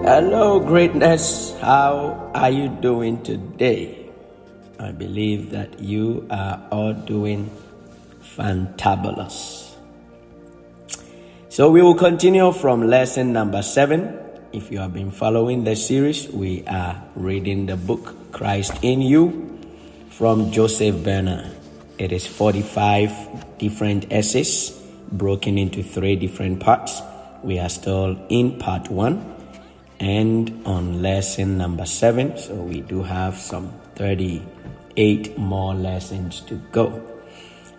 Hello, greatness. How are you doing today? I believe that you are all doing fantabulous. So we will continue from lesson number 7. If you have been following the series, we are reading the book Christ in You from Joseph Bernard. It is 45 different essays broken into 3 different parts. We are still in part 1 and on lesson number 7. So we do have some 38 more lessons to go.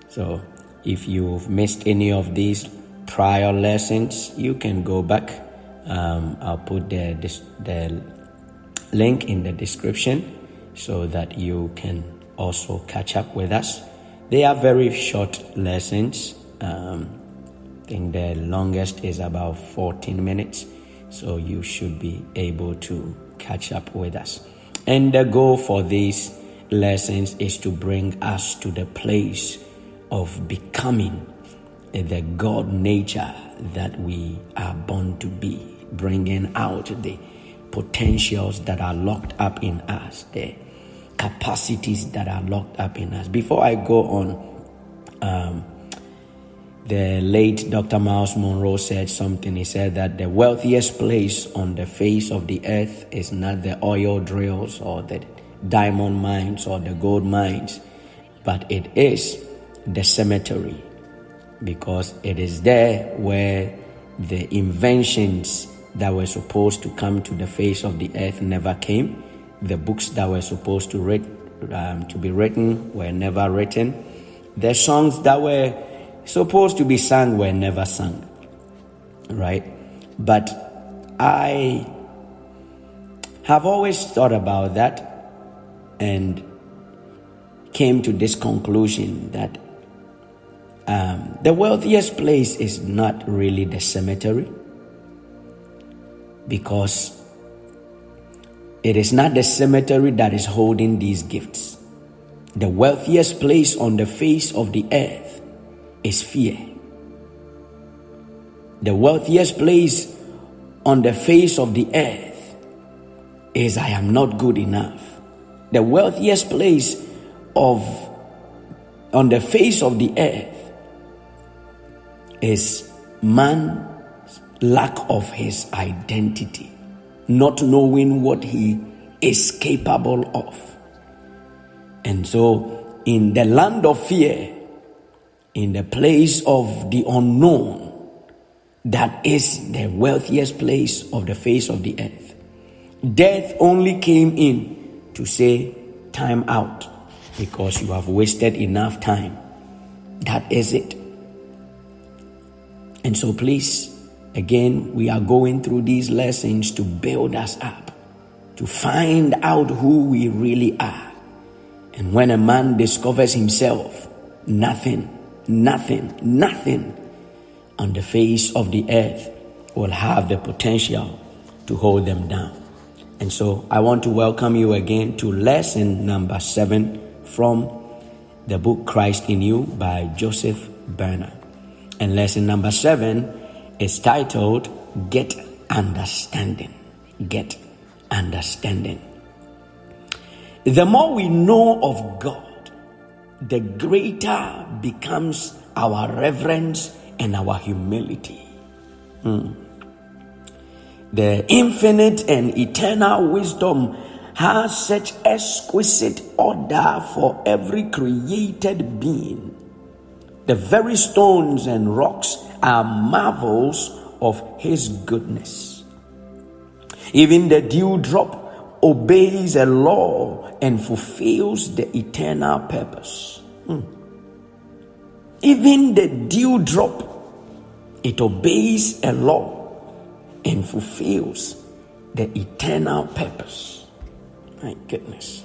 So if you've missed any of these prior lessons, you can go back. I'll put the link in the description so that you can also catch up with us. They are very short lessons. I think the longest is about 14 minutes. So you should be able to catch up with us. And the goal for these lessons is to bring us to the place of becoming the God nature that we are born to be, bringing out the potentials that are locked up in us, the capacities that are locked up in us. Before I go on, the late Dr. Miles Monroe said something. He said that the wealthiest place on the face of the earth is not the oil drills or the diamond mines or the gold mines, but it is the cemetery, because it is there where the inventions that were supposed to come to the face of the earth never came. The books that were supposed to be written were never written. The songs that were supposed to be sung were never sung, right? But I have always thought about that and came to this conclusion that the wealthiest place is not really the cemetery, because it is not the cemetery that is holding these gifts. The wealthiest place on the face of the earth is fear. The wealthiest place on the face of the earth is I am not good enough. The wealthiest place on the face of the earth is man's lack of his identity, not knowing what he is capable of. And so in the land of fear, in the place of the unknown, that is the wealthiest place of the face of the earth. Death only came in to say, time out, because you have wasted enough time. That is it. And so please, again, we are going through these lessons to build us up, to find out who we really are. And when a man discovers himself, nothing on the face of the earth will have the potential to hold them down. And so I want to welcome you again to lesson number 7 from the book Christ in You by Joseph Bernard. And lesson number 7 is titled Get Understanding. Get Understanding. The more we know of God, the greater becomes our reverence and our humility. The infinite and eternal wisdom has such exquisite order for every created being. The very stones and rocks are marvels of his goodness. Even the dewdrop obeys a law and fulfills the eternal purpose. Even the dewdrop, it obeys a law and fulfills the eternal purpose. My goodness.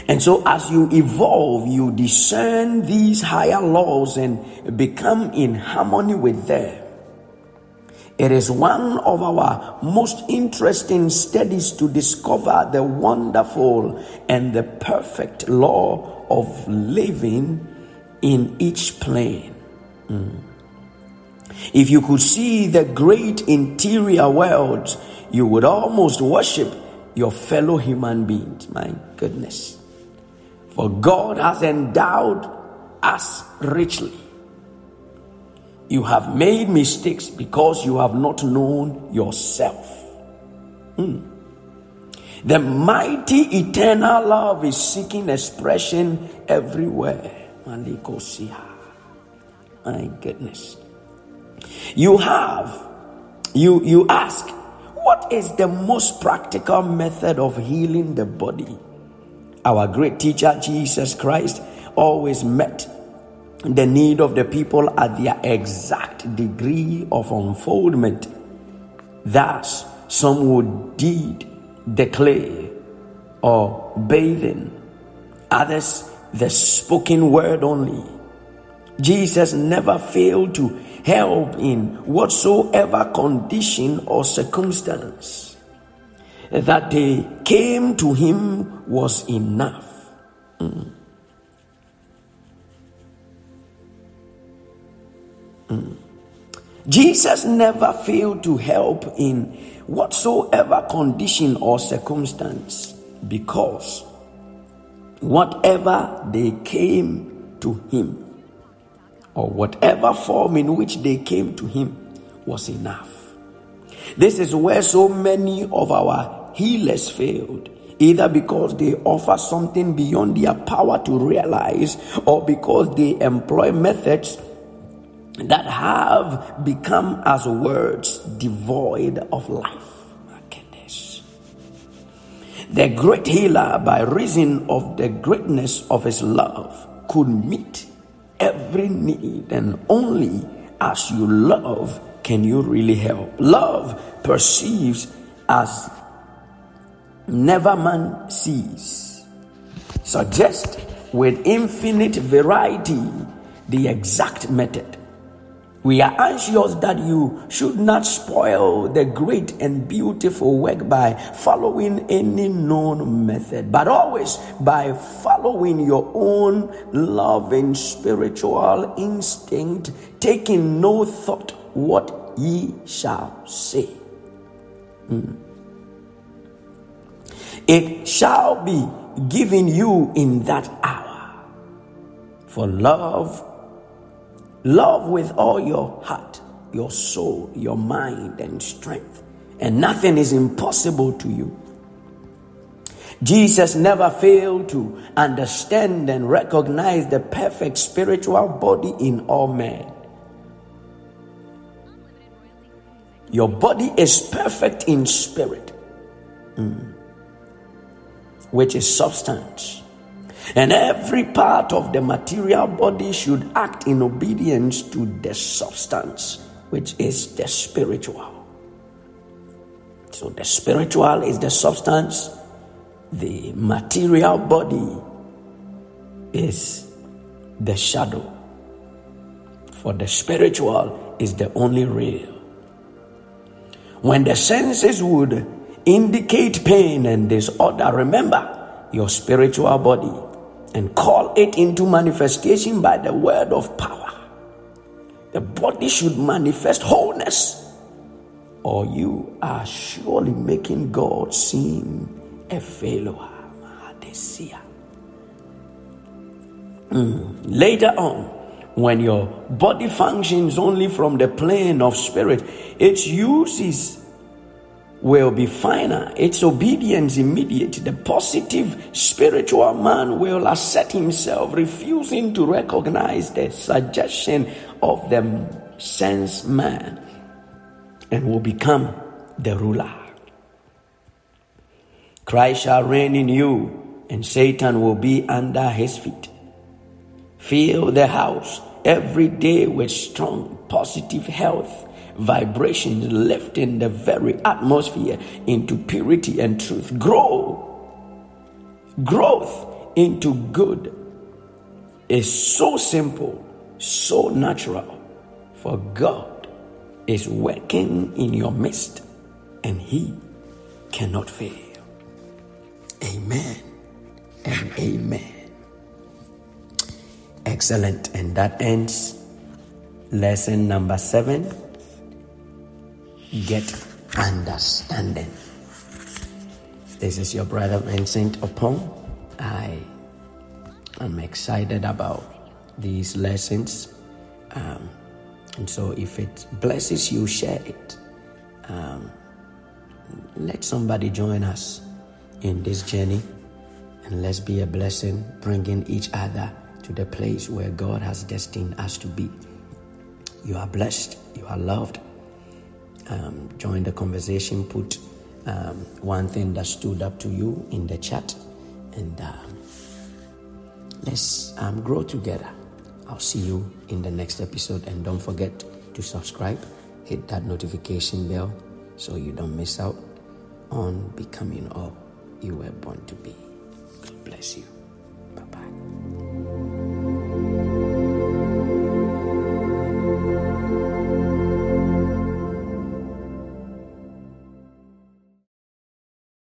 And so as you evolve, you discern these higher laws and become in harmony with them. It is one of our most interesting studies to discover the wonderful and the perfect law of living in each plane. If you could see the great interior world, you would almost worship your fellow human beings. My goodness. For God has endowed us richly. You have made mistakes because you have not known yourself. The mighty eternal love is seeking expression everywhere. My goodness. You ask, what is the most practical method of healing the body? Our great teacher, Jesus Christ, always met the need of the people at their exact degree of unfoldment. Thus, some would knead the clay or bathing, others the spoken word only. Jesus never failed to help in whatsoever condition or circumstance. That they came to him was enough. Jesus never failed to help in whatsoever condition or circumstance, because whatever they came to him, or whatever form in which they came to him, was enough. This is where so many of our healers failed, either because they offer something beyond their power to realize, or because they employ methods that have become as words devoid of life. My goodness. The great healer, by reason of the greatness of his love, could meet every need, and only as you love can you really help. Love perceives as never man sees. Suggest with infinite variety the exact method. We are anxious that you should not spoil the great and beautiful work by following any known method, but always by following your own loving spiritual instinct, taking no thought what ye shall say. It shall be given you in that hour. For love with all your heart, your soul, your mind, and strength, and nothing is impossible to you. Jesus never failed to understand and recognize the perfect spiritual body in all men. Your body is perfect in spirit, which is substance. And every part of the material body should act in obedience to the substance, which is the spiritual. So the spiritual is the substance. The material body is the shadow. For the spiritual is the only real. When the senses would indicate pain and disorder, remember your spiritual body and call it into manifestation by the word of power. The body should manifest wholeness, or you are surely making God seem a failure. Later on, when your body functions only from the plane of spirit, its uses will be finer, its obedience immediate. The positive spiritual man will assert himself, refusing to recognize the suggestion of the sense man, and will become the ruler. Christ shall reign in you, and Satan will be under his feet. Fill the house every day with strong positive health vibrations, lifting the very atmosphere into purity and truth. Growth into good is so simple, so natural, for God is working in your midst and he cannot fail. Amen and amen. Excellent. And that ends Lesson number 7, get understanding. This is your brother Vincent Opong. I am excited about these lessons. And so if it blesses you, share it. Let somebody join us in this journey, and let's be a blessing, bringing each other to the place where God has destined us to be. You are blessed. You are loved. Join the conversation. Put one thing that stood up to you in the chat, and let's grow together. I'll see you in the next episode, and don't forget to subscribe. Hit that notification bell so you don't miss out on becoming all you were born to be. God bless you.